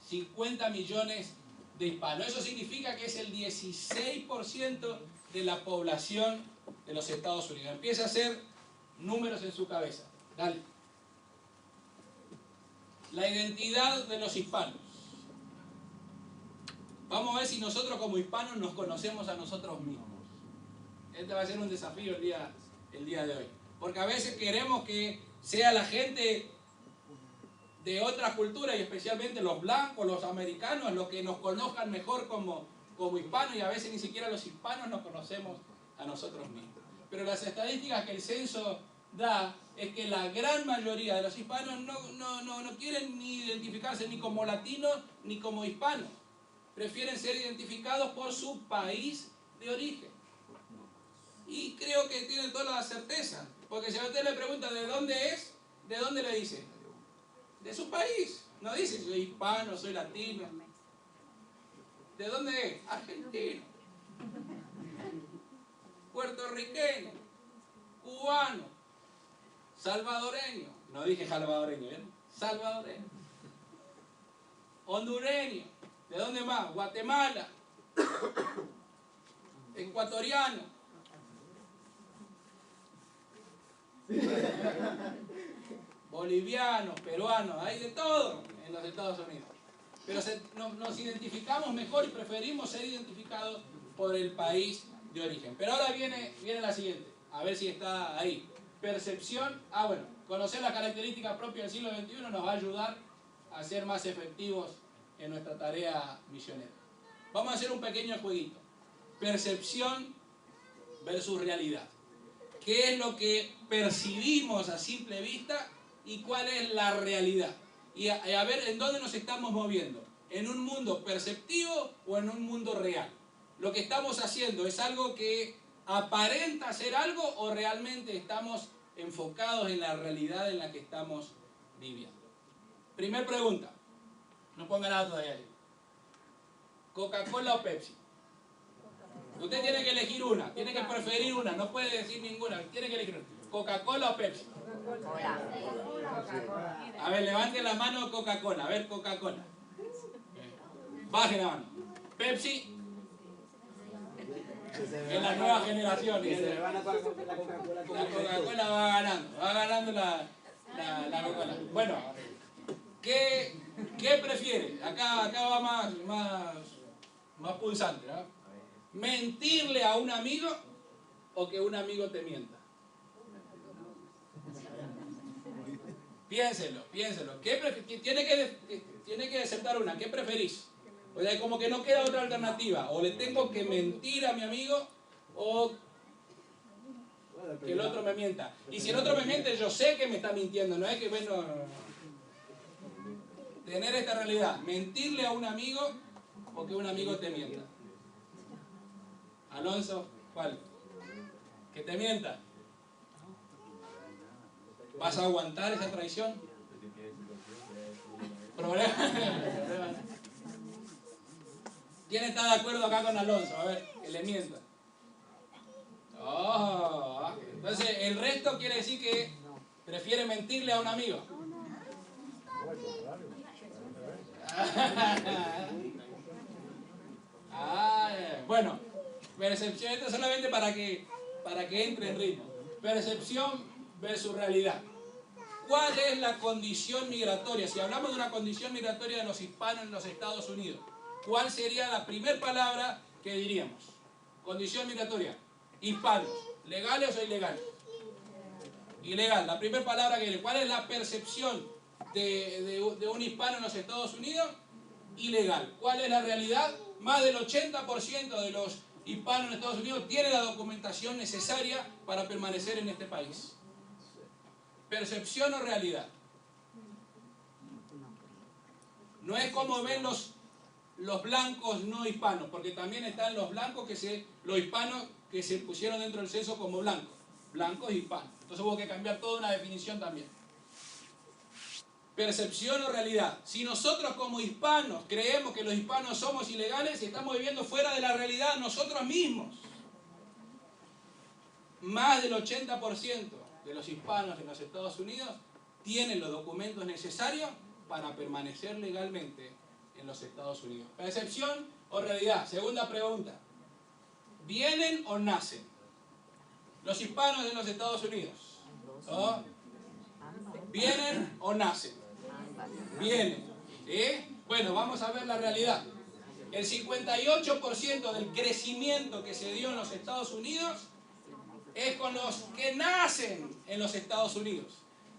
Speaker 1: 50 millones de hispanos. Eso significa que es el 16% de la población de los Estados Unidos. Empieza a hacer números en su cabeza. Dale. La identidad de los hispanos. Vamos a ver si nosotros como hispanos nos conocemos a nosotros mismos. Este va a ser un desafío el día de hoy. Porque a veces queremos que sea la gente de otras culturas, y especialmente los blancos, los americanos, los que nos conozcan mejor como hispanos, y a veces ni siquiera los hispanos nos conocemos a nosotros mismos. Pero las estadísticas que el censo da es que la gran mayoría de los hispanos no quieren ni identificarse ni como latinos ni como hispanos. Prefieren ser identificados por su país de origen. Y creo que tienen toda la certeza, porque si a usted le pregunta de dónde es, ¿de dónde le dice? De su país. No dice soy hispano, soy latino. ¿De dónde es? Argentino, puertorriqueño, cubano, salvadoreño. No dije salvadoreño, ¿bien? Salvadoreño. Hondureño. ¿De dónde más? Guatemala. Ecuatoriano. Bolivianos, peruanos, hay de todo en los Estados Unidos. Pero nos identificamos mejor y preferimos ser identificados por el país de origen. Pero ahora viene la siguiente, a ver si está ahí. Percepción, bueno, conocer las características propias del siglo XXI nos va a ayudar a ser más efectivos en nuestra tarea misionera. Vamos a hacer un pequeño jueguito. Percepción versus realidad. ¿Qué es lo que percibimos a simple vista y cuál es la realidad? Y a ver en dónde nos estamos moviendo. ¿En un mundo perceptivo o en un mundo real? ¿Lo que estamos haciendo es algo que aparenta ser algo o realmente estamos enfocados en la realidad en la que estamos viviendo? Primer pregunta. No ponga nada todavía ahí. ¿Coca-Cola o Pepsi? Usted tiene que elegir una, tiene que preferir una, no puede decir ninguna, tiene que elegir una. ¿Coca-Cola o Pepsi? A ver, levante la mano Coca-Cola, a ver Coca-Cola. Baje la mano. Pepsi es la nueva generación. La Coca-Cola va ganando la Coca-Cola. Bueno, ¿qué prefiere? Acá va más pulsante, ¿no? ¿Mentirle a un amigo o que un amigo te mienta? Piénselo. Tiene que aceptar una. ¿Qué preferís? O sea, como que no queda otra alternativa. O le tengo que mentir a mi amigo o que el otro me mienta. Y si el otro me miente, yo sé que me está mintiendo. No es que, bueno, tener esta realidad. Mentirle a un amigo o que un amigo te mienta. Alonso, ¿cuál? Que te mienta. ¿Vas a aguantar esa traición? ¿Problema? ¿Quién está de acuerdo acá con Alonso? A ver, que le mienta. Entonces, el resto quiere decir que prefiere mentirle a un amigo. Bueno, percepción, esto solamente para que entre en ritmo. Percepción versus realidad. ¿Cuál es la condición migratoria? Si hablamos de una condición migratoria de los hispanos en los Estados Unidos, ¿cuál sería la primera palabra que diríamos? Condición migratoria. Hispanos. ¿Legales o ilegales? Ilegal. La primera palabra que diría. ¿Cuál es la percepción de un hispano en los Estados Unidos? Ilegal. ¿Cuál es la realidad? Más del 80% de los hispanos en Estados Unidos tienen la documentación necesaria para permanecer en este país. ¿Percepción o realidad? No es como ven los blancos no hispanos, porque también están los blancos los hispanos que se pusieron dentro del censo como blancos. Blancos y hispanos. Entonces hubo que cambiar toda una definición también. Percepción o realidad. Si nosotros como hispanos creemos que los hispanos somos ilegales, estamos viviendo fuera de la realidad nosotros mismos. Más del 80% de los hispanos en los Estados Unidos tienen los documentos necesarios para permanecer legalmente en los Estados Unidos. ¿Percepción o realidad? Segunda pregunta. ¿Vienen o nacen los hispanos en los Estados Unidos? ¿Oh? ¿Vienen o nacen? Vienen. ¿Sí? Bueno, vamos a ver la realidad. El 58% del crecimiento que se dio en los Estados Unidos es con los que nacen en los Estados Unidos.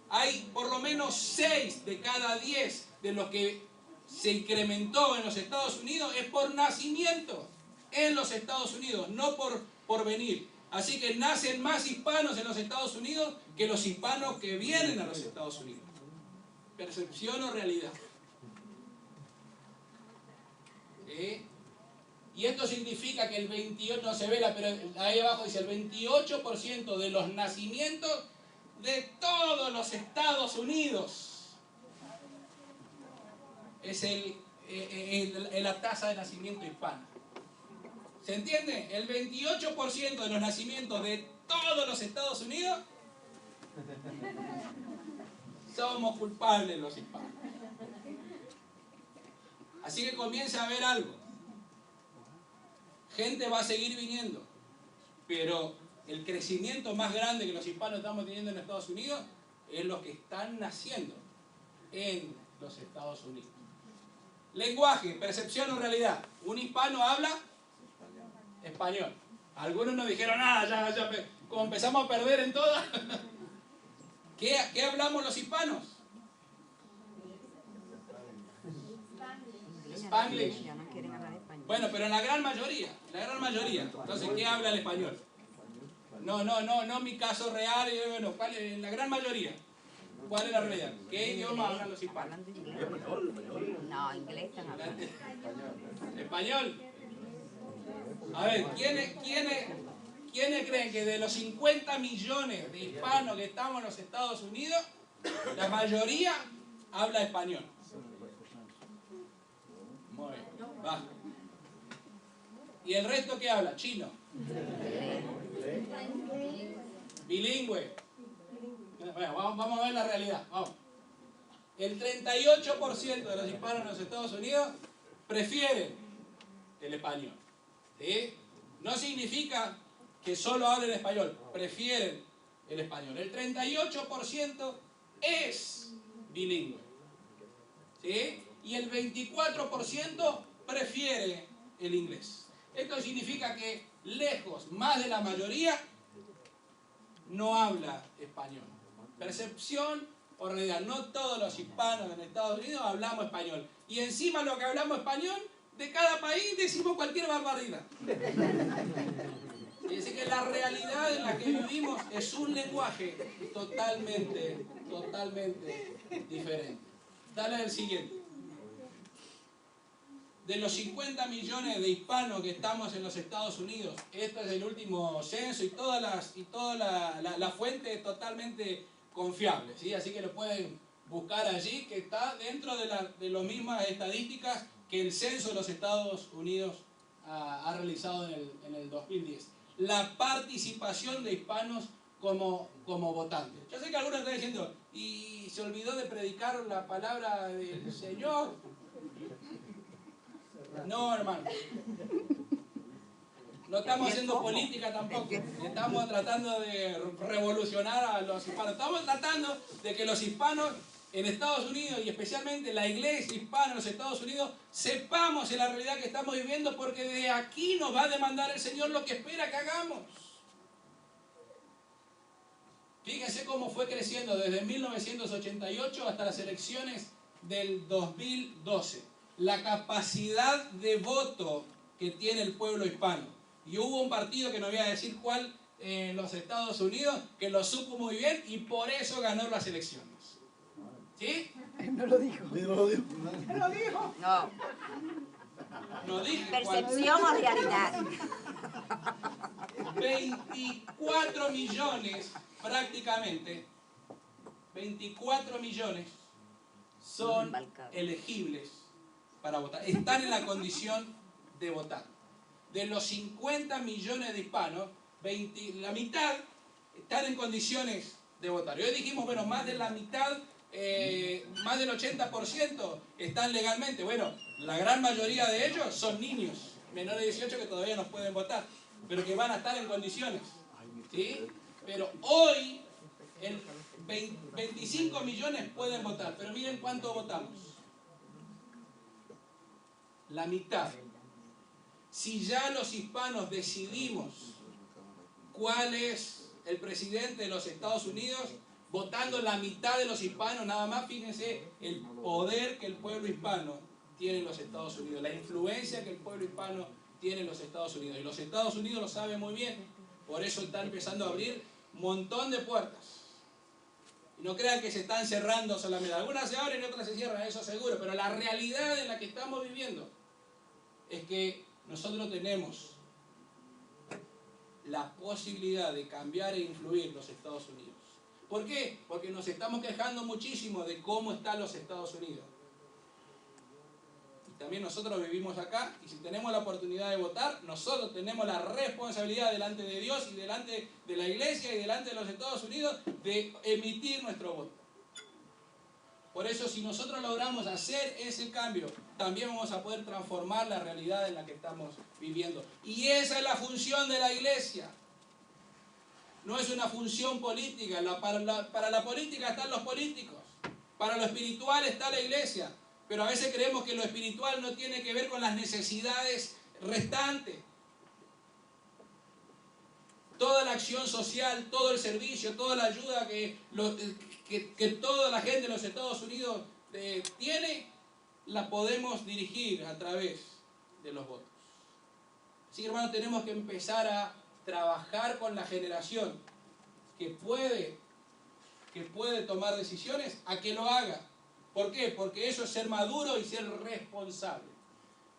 Speaker 1: Hay por lo menos 6 de cada 10 de los que se incrementó en los Estados Unidos es por nacimiento en los Estados Unidos, no por venir. Así que nacen más hispanos en los Estados Unidos que los hispanos que vienen a los Estados Unidos. ¿Percepción o realidad? ¿Sí? Y esto significa que el 28%, no se ve, pero ahí abajo dice el 28% de los nacimientos de todos los Estados Unidos es la tasa de nacimiento hispana. ¿Se entiende? El 28% de los nacimientos de todos los Estados Unidos somos culpables los hispanos. Así que comienza a haber algo. Gente va a seguir viniendo, pero el crecimiento más grande que los hispanos estamos teniendo en Estados Unidos es los que están naciendo en los Estados Unidos. Lenguaje, percepción o realidad. Un hispano habla español. Algunos nos dijeron, como empezamos a perder en todas. ¿Qué hablamos los hispanos? Spanglish. Bueno, pero en la gran mayoría. Entonces, ¿qué habla el español? No mi caso real, bueno, en la gran mayoría. ¿Cuál es la realidad? ¿Qué idioma hablan los hispanos?
Speaker 2: No, inglés están hablando.
Speaker 1: ¿Español? A ver, ¿quiénes creen que de los 50 millones de hispanos que estamos en los Estados Unidos, la mayoría habla español? Muy bien, baja. ¿Y el resto qué habla? ¿Chino? ¿Bilingüe? Bueno, vamos a ver la realidad. Vamos. El 38% de los hispanos en los Estados Unidos prefieren el español. ¿Sí? No significa que solo hablen español, prefieren el español. El 38% es bilingüe. ¿Sí? Y el 24% prefiere el inglés. Esto significa que lejos, más de la mayoría, no habla español. Percepción o realidad. No todos los hispanos en Estados Unidos hablamos español. Y encima lo que hablamos español, de cada país decimos cualquier barbaridad. Es decir, que la realidad en la que vivimos es un lenguaje totalmente diferente. Dale el siguiente. De los 50 millones de hispanos que estamos en los Estados Unidos, este es el último censo y toda la fuente es totalmente confiable, ¿sí? Así que lo pueden buscar allí, que está dentro de las mismas estadísticas que el censo de los Estados Unidos ha realizado en el 2010. La participación de hispanos como votantes. Yo sé que algunos están diciendo, y se olvidó de predicar la palabra del Señor. No, hermano. No estamos haciendo política tampoco. Estamos tratando de revolucionar a los hispanos. Estamos tratando de que los hispanos en Estados Unidos, y especialmente la iglesia hispana en los Estados Unidos, sepamos en la realidad que estamos viviendo, porque de aquí nos va a demandar el Señor lo que espera que hagamos. Fíjense cómo fue creciendo desde 1988 hasta las elecciones del 2012. La capacidad de voto que tiene el pueblo hispano. Y hubo un partido, que no voy a decir cuál, en los Estados Unidos, que lo supo muy bien y por eso ganó las elecciones. ¿Sí?
Speaker 3: No lo dijo.
Speaker 1: No lo dijo.
Speaker 2: No.
Speaker 1: No dije
Speaker 2: ¿Percepción o realidad?
Speaker 1: 24 millones prácticamente, 24 millones son elegibles para votar, están en la condición de votar. De los 50 millones de hispanos, la mitad están en condiciones de votar. Y hoy dijimos, bueno, más de la mitad, más del 80% están legalmente. Bueno, la gran mayoría de ellos son niños menores de 18 que todavía no pueden votar, pero que van a estar en condiciones. ¿Sí? Pero hoy, 25 millones pueden votar, pero miren cuánto votamos. La mitad. Si ya los hispanos decidimos cuál es el presidente de los Estados Unidos, votando la mitad de los hispanos nada más, fíjense el poder que el pueblo hispano tiene en los Estados Unidos, la influencia que el pueblo hispano tiene en los Estados Unidos. Y los Estados Unidos lo saben muy bien, por eso están empezando a abrir un montón de puertas. Y no crean que se están cerrando solamente. Algunas se abren y otras se cierran, eso seguro, pero la realidad en la que estamos viviendo es que nosotros tenemos la posibilidad de cambiar e influir los Estados Unidos. ¿Por qué? Porque nos estamos quejando muchísimo de cómo están los Estados Unidos. Y también nosotros vivimos acá, y si tenemos la oportunidad de votar, nosotros tenemos la responsabilidad delante de Dios y delante de la iglesia y delante de los Estados Unidos de emitir nuestro voto. Por eso, si nosotros logramos hacer ese cambio, también vamos a poder transformar la realidad en la que estamos viviendo. Y esa es la función de la iglesia. No es una función política. Para la política están los políticos. Para lo espiritual está la iglesia. Pero a veces creemos que lo espiritual no tiene que ver con las necesidades restantes. Toda la acción social, todo el servicio, toda la ayuda que toda la gente de los Estados Unidos tiene, la podemos dirigir a través de los votos. Así que, hermanos, tenemos que empezar a trabajar con la generación que puede tomar decisiones, a que lo haga. ¿Por qué? Porque eso es ser maduro y ser responsable.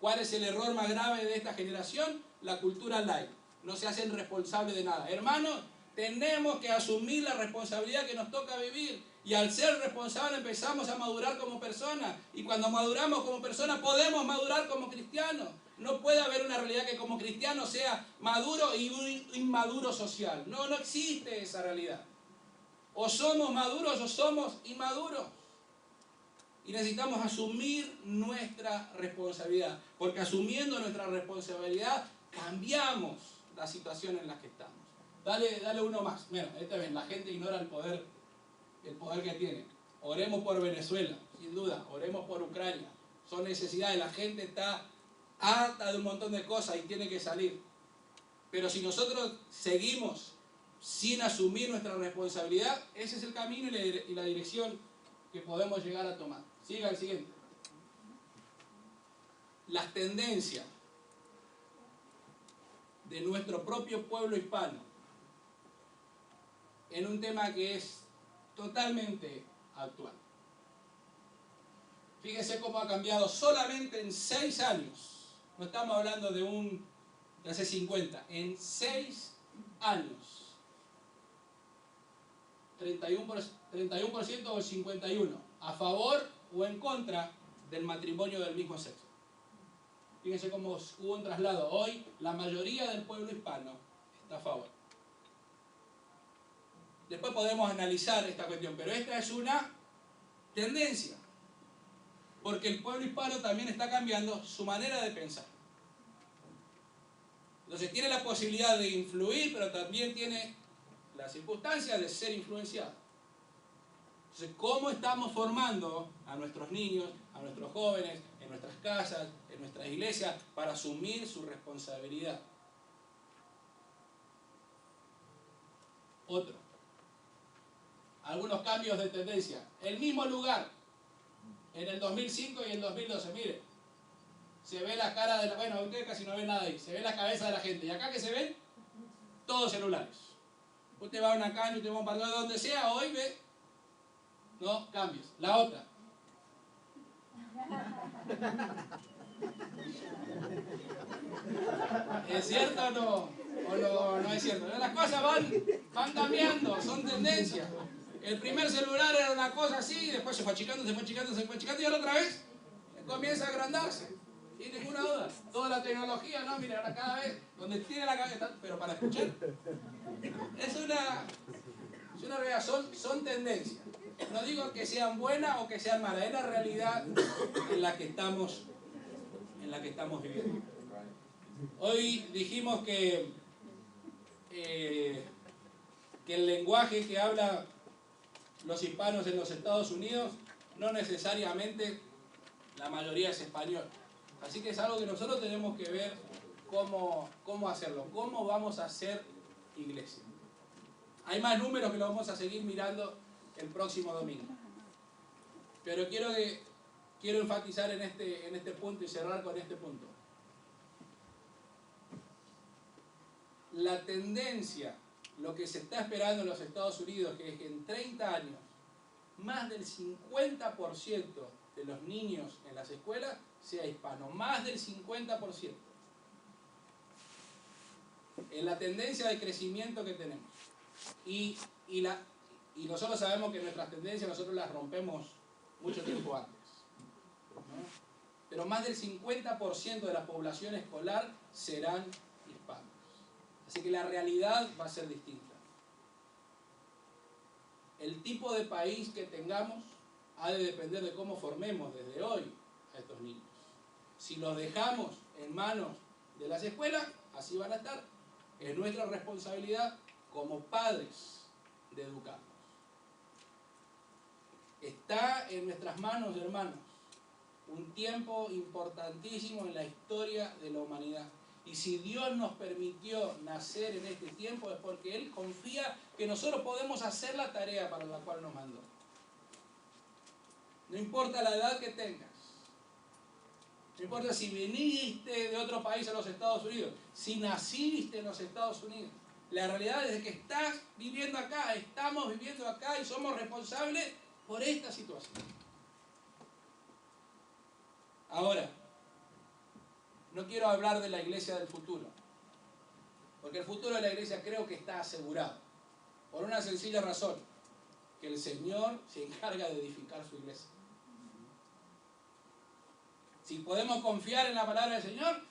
Speaker 1: ¿Cuál es el error más grave de esta generación? La cultura light. No se hacen responsables de nada. Hermanos, tenemos que asumir la responsabilidad que nos toca vivir. Y al ser responsables empezamos a madurar como personas. Y cuando maduramos como personas podemos madurar como cristianos. No puede haber una realidad que como cristiano sea maduro y un inmaduro social. No existe esa realidad. O somos maduros o somos inmaduros. Y necesitamos asumir nuestra responsabilidad. Porque asumiendo nuestra responsabilidad cambiamos la situación en la que estamos. Dale uno más. Mira, esta vez la gente ignora el poder que tiene. Oremos por Venezuela, sin duda. Oremos por Ucrania. Son necesidades. La gente está harta de un montón de cosas y tiene que salir. Pero si nosotros seguimos sin asumir nuestra responsabilidad, ese es el camino y la dirección que podemos llegar a tomar. Siga el siguiente. Las tendencias de nuestro propio pueblo hispano en un tema que es totalmente actual. Fíjese cómo ha cambiado solamente en 6 años. No estamos hablando de hace 50. En 6 años. 31% o 51%. A favor o en contra del matrimonio del mismo sexo. Fíjense cómo hubo un traslado. Hoy la mayoría del pueblo hispano está a favor.
Speaker 3: Después podemos analizar esta cuestión, pero esta es una tendencia. Porque el pueblo hispano también está cambiando su manera de pensar. Entonces tiene la posibilidad de influir, pero también tiene la circunstancia de ser influenciado. Entonces, ¿cómo estamos formando a nuestros niños, a nuestros jóvenes, en nuestras casas, en nuestras iglesias, para asumir su responsabilidad? Otro. Algunos cambios de tendencia. El mismo lugar, en el 2005 y el 2012, mire, se ve la cara de la... Bueno, ustedes casi no ven nada ahí, se ve la cabeza de la gente. Y acá que se ven, todos celulares. Usted va a una caña, usted va a un parque, donde sea, hoy ve, no, cambios. La otra. ¿Es cierto o no? ¿O no es cierto? Las cosas van cambiando, son tendencias. El primer celular era una cosa así, después se fue achicando, se fue achicando, se fue achicando, y ahora otra vez comienza a agrandarse. Sin ninguna duda. Toda la tecnología, ¿no? Mira, ahora cada vez, donde tiene la cabeza, pero para escuchar. Es una realidad, son tendencias. No digo que sean buenas o que sean malas, es la realidad en la que estamos viviendo. Hoy dijimos que el lenguaje que hablan los hispanos en los Estados Unidos no necesariamente la mayoría es español. Así que es algo que nosotros tenemos que ver cómo hacerlo, cómo vamos a hacer iglesia. Hay más números que lo vamos a seguir mirando el próximo domingo. Pero quiero enfatizar en este punto y cerrar con este punto. La tendencia, lo que se está esperando en los Estados Unidos, que es que en 30 años, más del 50% de los niños en las escuelas sea hispano. Más del 50%. Es la tendencia de crecimiento que tenemos. Y nosotros sabemos que nuestras tendencias nosotros las rompemos mucho tiempo antes, ¿no? Pero más del 50% de la población escolar serán hispanos. Así que la realidad va a ser distinta. El tipo de país que tengamos ha de depender de cómo formemos desde hoy a estos niños. Si los dejamos en manos de las escuelas, así van a estar. Es nuestra responsabilidad como padres de educarlos. Está en nuestras manos, hermanos, un tiempo importantísimo en la historia de la humanidad. Y si Dios nos permitió nacer en este tiempo es porque Él confía que nosotros podemos hacer la tarea para la cual nos mandó. No importa la edad que tengas. No importa si viniste de otro país a los Estados Unidos, si naciste en los Estados Unidos. La realidad es que estás viviendo acá, estamos viviendo acá y somos responsables por esta situación. Ahora, no quiero hablar de la iglesia del futuro, porque el futuro de la iglesia creo que está asegurado, por una sencilla razón, que el Señor se encarga de edificar su iglesia. Si podemos confiar en la palabra del Señor,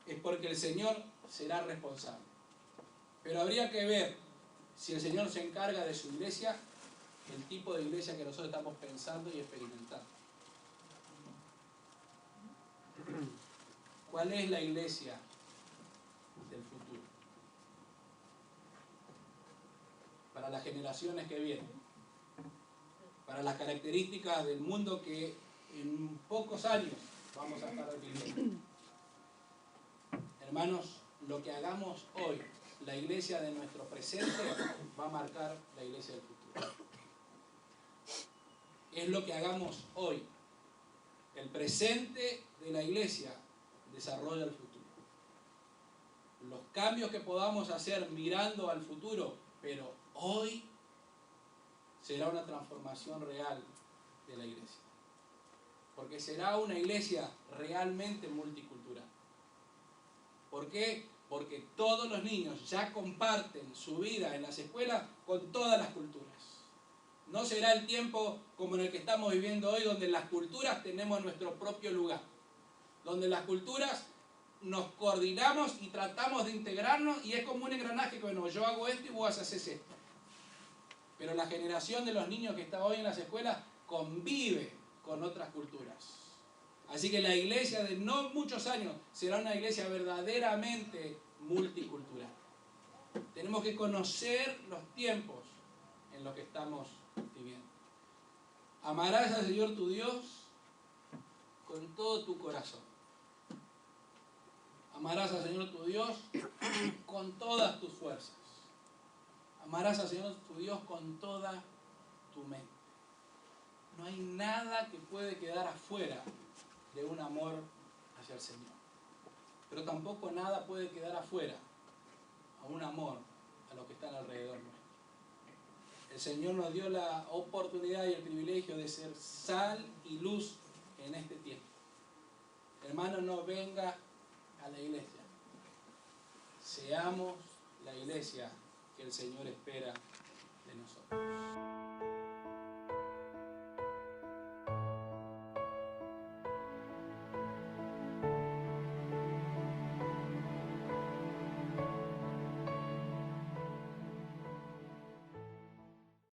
Speaker 3: es porque el Señor será responsable. Pero habría que ver si el Señor se encarga de su iglesia, el tipo de iglesia que nosotros estamos pensando y experimentando. ¿Cuál es la iglesia del futuro? Para las generaciones que vienen, para las características del mundo que en pocos años vamos a estar viviendo. Hermanos, lo que hagamos hoy, la iglesia de nuestro presente, va a marcar la iglesia del futuro. Es lo que hagamos hoy. El presente de la iglesia desarrolla el futuro. Los cambios que podamos hacer mirando al futuro, pero hoy será una transformación real de la iglesia. Porque será una iglesia realmente multicultural. ¿Por qué? Porque todos los niños ya comparten su vida en las escuelas con todas las culturas. No será el tiempo como en el que estamos viviendo hoy, donde las culturas tenemos nuestro propio lugar. Donde las culturas nos coordinamos y tratamos de integrarnos y es como un engranaje que, bueno, yo hago esto y vos haces esto. Pero la generación de los niños que está hoy en las escuelas convive con otras culturas. Así que la iglesia de no muchos años será una iglesia verdaderamente multicultural. Tenemos que conocer los tiempos en los que estamos viviendo. Amarás al Señor tu Dios con todo tu corazón. Amarás al Señor tu Dios con todas tus fuerzas. Amarás al Señor tu Dios con toda tu mente. No hay nada que puede quedar afuera de un amor hacia el Señor. Pero tampoco nada puede quedar afuera a un amor a los que están alrededor nuestro. El Señor nos dio la oportunidad y el privilegio de ser sal y luz en este tiempo. Hermano, no venga a la iglesia. Seamos la iglesia que el Señor espera de nosotros.